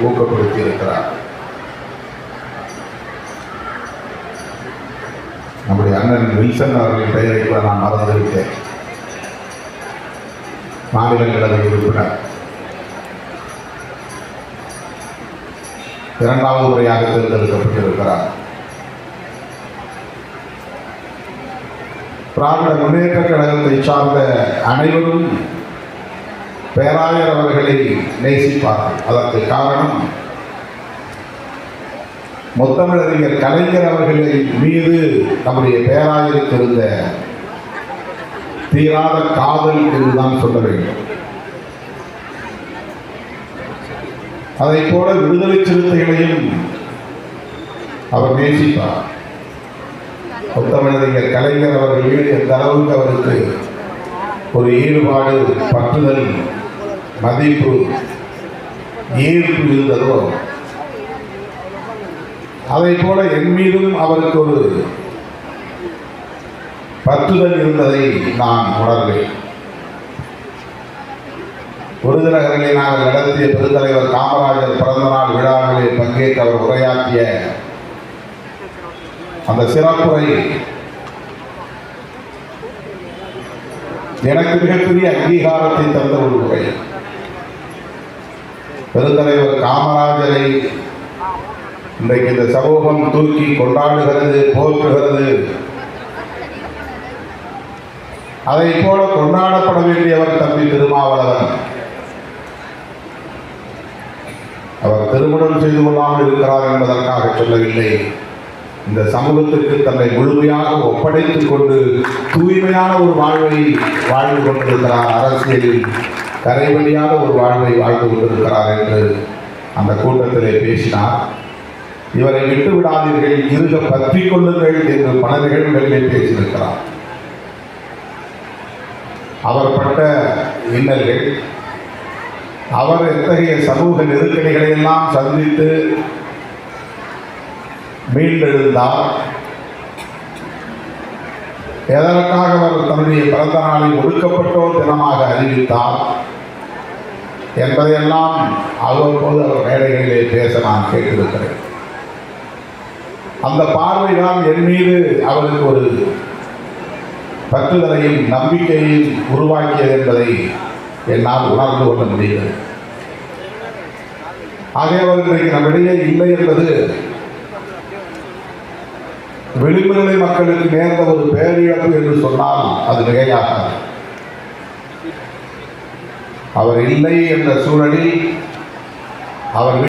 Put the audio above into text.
ஊக்கப்படுத்தி இருக்கிறார். நம்முடைய அண்ணன் வில்சன் அவர்களின் பெயரை கூட நான் மறந்திருக்கேன். மாநிலங்களவை உறுப்பினர், இரண்டாவது முறையாக தேர்ந்தெடுக்கப்பட்டிருக்கிறார். திராவிட முன்னேற்ற கழகத்தை சார்ந்த அனைவரும் பேராயர் அவர்களை நேசிப்பார்கள். அதற்கு காரணம் முத்தமிழறிஞர் கலைஞர் அவர்களின் மீது நம்முடைய பேராயருக்கு இருந்த தீராத காதல் என்றுதான் சொல்ல வேண்டும். அதை போல விடுதலை சிறுத்தைகளையும் அவர் நேசிப்பார். முத்தமிழறிஞர் கலைஞர் அவர்கள் மீது எந்த அளவுக்கு அவருக்கு ஒரு ஈடுபாடு, பற்றுதல், மதிப்பு, ஈர்ப்பு இருந்ததோ அதை போல என் மீதும் அவருக்கு ஒரு பற்றுதல் இருந்ததை நான் உணர்வேன். விருதுநகரிலே நாங்கள் நடத்திய பெருந்தலைவர் காமராஜர் பிறந்தநாள் விழாவில் பங்கேற்று அவர் உரையாற்றிய அந்த சிறப்புரை எனக்கு மிகப்பெரிய அங்கீகாரத்தை தந்த ஒரு உரை. பெருந்தலைவர் காமராஜரை இன்றைக்கு இந்த சமூகம் தூக்கி கொண்டாடுகிறது, போற்றுகிறது. அதை போல கொண்டாடப்பட வேண்டியவர் தம்பி திருமாவளவன். அவர் திருமணம் செய்து கொள்ளாமல் இருக்கிறார் என்பதற்காக சொல்லவில்லை. இந்த சமூகத்திற்கு தன்னை முழுமையாக ஒப்படைத்துக் கொண்டு தூய்மையான ஒரு வாழ்வை வாழ்ந்து கொண்டிருக்கிறார், அரசியலில் கரைவழியான ஒரு வாழ்வை வாழ்ந்து கொண்டிருக்கிறார் என்று அந்த கூட்டத்திலே பேசினார். இவரை விட்டு விடாதீர்கள், இருக பற்றி கொள்ளுங்கள் என்று பல நிகழ்வுகளிலே பேசியிருக்கிறார். அவர் பட்ட இன்னல்கள், அவர் எத்தகைய சமூக நெருக்கடிகளை எல்லாம் சந்தித்து மீண்டெழுந்தார், எதற்காக அவர் தன்னுடைய பிறந்த நாளை ஒடுக்கப்பட்டோர் தினமாக அறிவித்தார் என்பதையெல்லாம் அவ்வப்போது அவர் மேடைகளிலே பேச நான் கேட்டிருக்கிறேன். அந்த பார்வைதான் என் மீது அவருக்கு ஒரு பற்றுதலையும் நம்பிக்கையும் உருவாக்கியது என்பதை என்னால் உணர்ந்து கொள்ள முடிகிறது. ஆகியவர் இன்றைக்கு நம்மிடையே இல்லை என்பது விளிம்புநிலை மக்களுக்கு நேர்ந்த ஒரு பேரிழப்பு என்று சொன்னால் அது மிகையாகாது. அவர் இல்லை என்ற சூழலில் அவர்